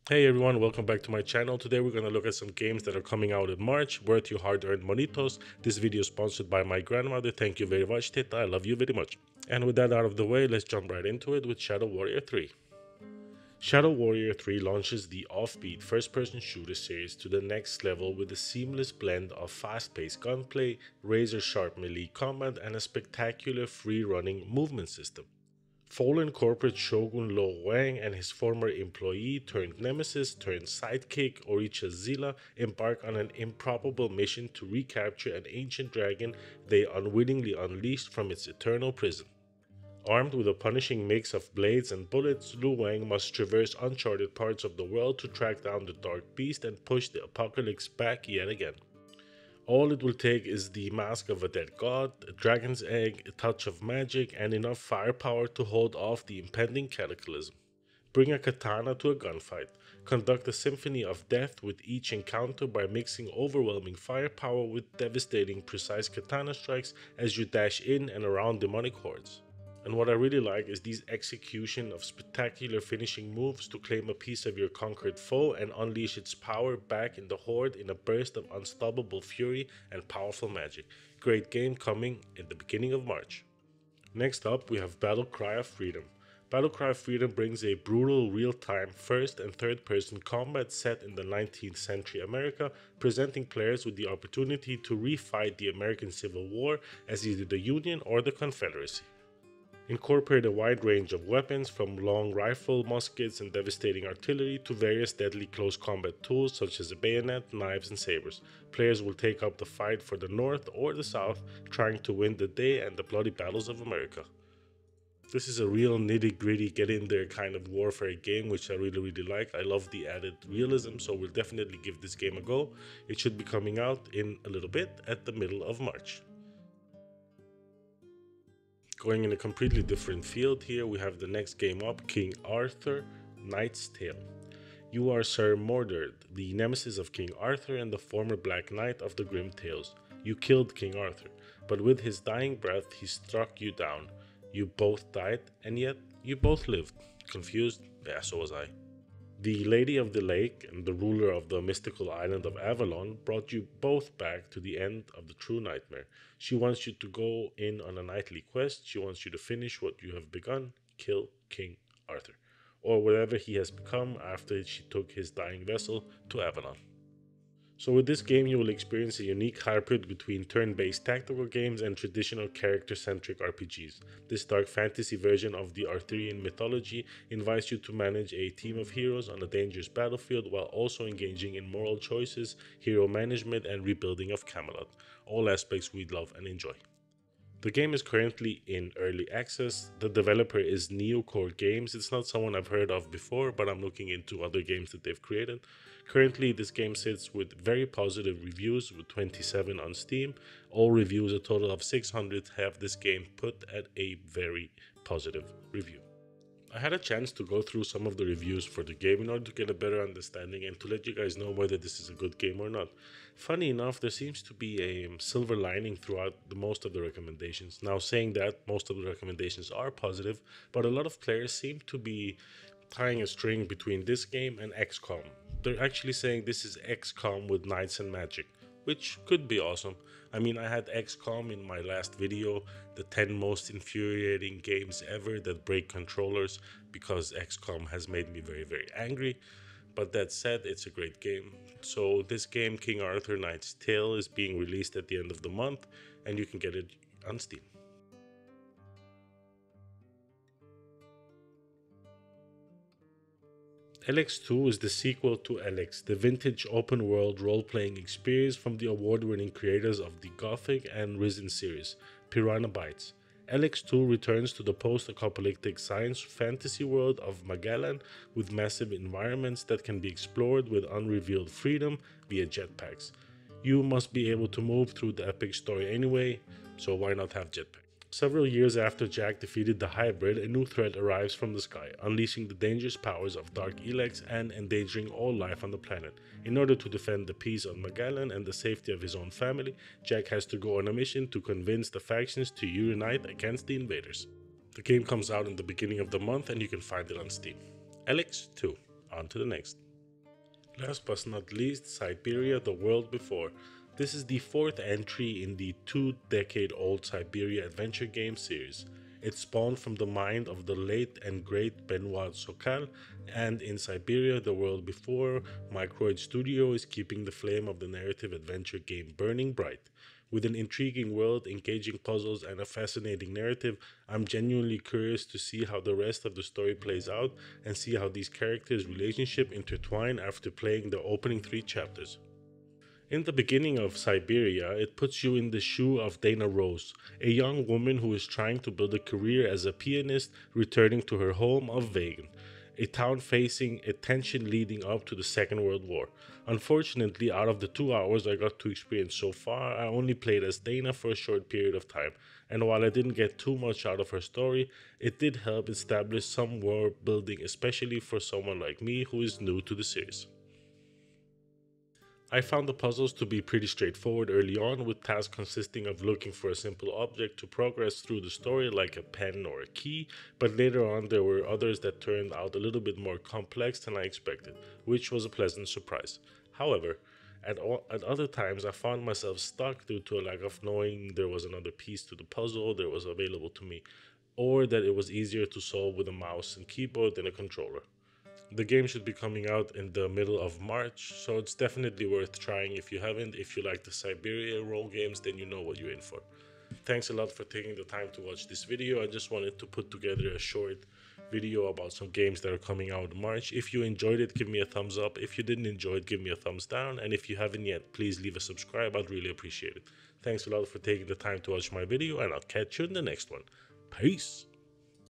Hey everyone, welcome back to my channel. Today we're going to look at some games that are coming out in March, worth your hard-earned monitos. This video is sponsored by my grandmother. Thank you very much, Tita. I love you very much. And with that out of the way, let's jump right into it with Shadow Warrior 3. Shadow Warrior 3 launches the offbeat first-person shooter series to the next level with a seamless blend of fast-paced gunplay, razor-sharp melee combat, and a spectacular free-running movement system. Fallen corporate shogun Lo Wang and his former employee turned nemesis turned sidekick Oricha Zila embark on an improbable mission to recapture an ancient dragon they unwittingly unleashed from its eternal prison. Armed with a punishing mix of blades and bullets, Lu Wang must traverse uncharted parts of the world to track down the Dark Beast and push the apocalypse back yet again. All it will take is the mask of a dead god, a dragon's egg, a touch of magic, and enough firepower to hold off the impending cataclysm. Bring a katana to a gunfight. Conduct a symphony of death with each encounter by mixing overwhelming firepower with devastating precise katana strikes as you dash in and around demonic hordes. And what I really like is these execution of spectacular finishing moves to claim a piece of your conquered foe and unleash its power back in the horde in a burst of unstoppable fury and powerful magic. Great game coming in the beginning of March. Next up, we have Battlecry Freedom. Battlecry Freedom brings a brutal real-time first and third person combat set in the 19th century America, presenting players with the opportunity to refight the American Civil War as either the Union or the Confederacy. Incorporate a wide range of weapons from long rifle, muskets, and devastating artillery to various deadly close combat tools such as a bayonet, knives, and sabers. Players will take up the fight for the North or the South, trying to win the day and the bloody battles of America. This is a real nitty-gritty, get in there kind of warfare game, which I really like. I love the added realism, so we'll definitely give this game a go. It should be coming out in a little bit at the middle of March. Going in a completely different field here, we have the next game up, King Arthur, Knight's Tale. You are Sir Mordred, the nemesis of King Arthur and the former Black Knight of the Grim Tales. You killed King Arthur, but with his dying breath he struck you down. You both died, and yet you both lived. Confused? Yeah, so was I. The Lady of the Lake and the ruler of the mystical island of Avalon brought you both back to the end of the true nightmare. She wants you to go in on a knightly quest. She wants you to finish what you have begun, kill King Arthur, or whatever he has become after she took his dying vessel to Avalon. So with this game you will experience a unique hybrid between turn-based tactical games and traditional character-centric RPGs. This dark fantasy version of the Arthurian mythology invites you to manage a team of heroes on a dangerous battlefield while also engaging in moral choices, hero management, and rebuilding of Camelot, all aspects we love and enjoy. The game is currently in early access. The developer is Neocore Games. It's not someone I've heard of before, but I'm looking into other games that they've created. Currently, this game sits with very positive reviews with 27 on Steam. All reviews, a total of 600, have this game put at a very positive review. I had a chance to go through some of the reviews for the game in order to get a better understanding and to let you guys know whether this is a good game or not. Funny enough, there seems to be a silver lining throughout most of the recommendations. Now, saying that, most of the recommendations are positive, but a lot of players seem to be tying a string between this game and XCOM. They're actually saying this is XCOM with knights and magic, which could be awesome. I mean, I had XCOM in my last video, the 10 most infuriating games ever that break controllers, because XCOM has made me very angry. But that said, it's a great game. So this game, King Arthur Knight's Tale, is being released at the end of the month, and you can get it on Steam. LX2 is the sequel to LX, the vintage open world role playing experience from the award winning creators of the Gothic and Risen series, Piranha Bytes. LX2 returns to the post apocalyptic science fantasy world of Magellan with massive environments that can be explored with unrevealed freedom via jetpacks. You must be able to move through the epic story anyway, so why not have jetpacks? Several years after Jack defeated the hybrid, a new threat arrives from the sky, unleashing the dangerous powers of Dark Elex and endangering all life on the planet. In order to defend the peace on Magellan and the safety of his own family, Jack has to go on a mission to convince the factions to unite against the invaders. The game comes out in the beginning of the month and you can find it on Steam. LX2, on to the next. Last but not least, Siberia, the World Before. This is the fourth entry in the 2-decade-old Siberia adventure game series. It spawned from the mind of the late and great Benoit Sokal, and in Siberia, the World Before, Microid Studio is keeping the flame of the narrative adventure game burning bright. With an intriguing world, engaging puzzles, and a fascinating narrative, I'm genuinely curious to see how the rest of the story plays out and see how these characters' relationship intertwine after playing the opening 3 chapters. In the beginning of Siberia, it puts you in the shoe of Dana Rose, a young woman who is trying to build a career as a pianist returning to her home of Vegan, a town facing a tension leading up to the Second World War. Unfortunately, out of the 2 hours I got to experience so far, I only played as Dana for a short period of time, and while I didn't get too much out of her story, it did help establish some world building, especially for someone like me who is new to the series. I found the puzzles to be pretty straightforward early on, with tasks consisting of looking for a simple object to progress through the story, like a pen or a key, but later on there were others that turned out a little bit more complex than I expected, which was a pleasant surprise. However, at other times I found myself stuck due to a lack of knowing there was another piece to the puzzle that was available to me, or that it was easier to solve with a mouse and keyboard than a controller. The game should be coming out in the middle of March, so it's definitely worth trying if you haven't. If you like the Siberia role games, then you know what you're in for. Thanks a lot for taking the time to watch this video. I just wanted to put together a short video about some games that are coming out in March. If you enjoyed it, give me a thumbs up. If you didn't enjoy it, give me a thumbs down. And if you haven't yet, please leave a subscribe. I'd really appreciate it. Thanks a lot for taking the time to watch my video, and I'll catch you in the next one. Peace!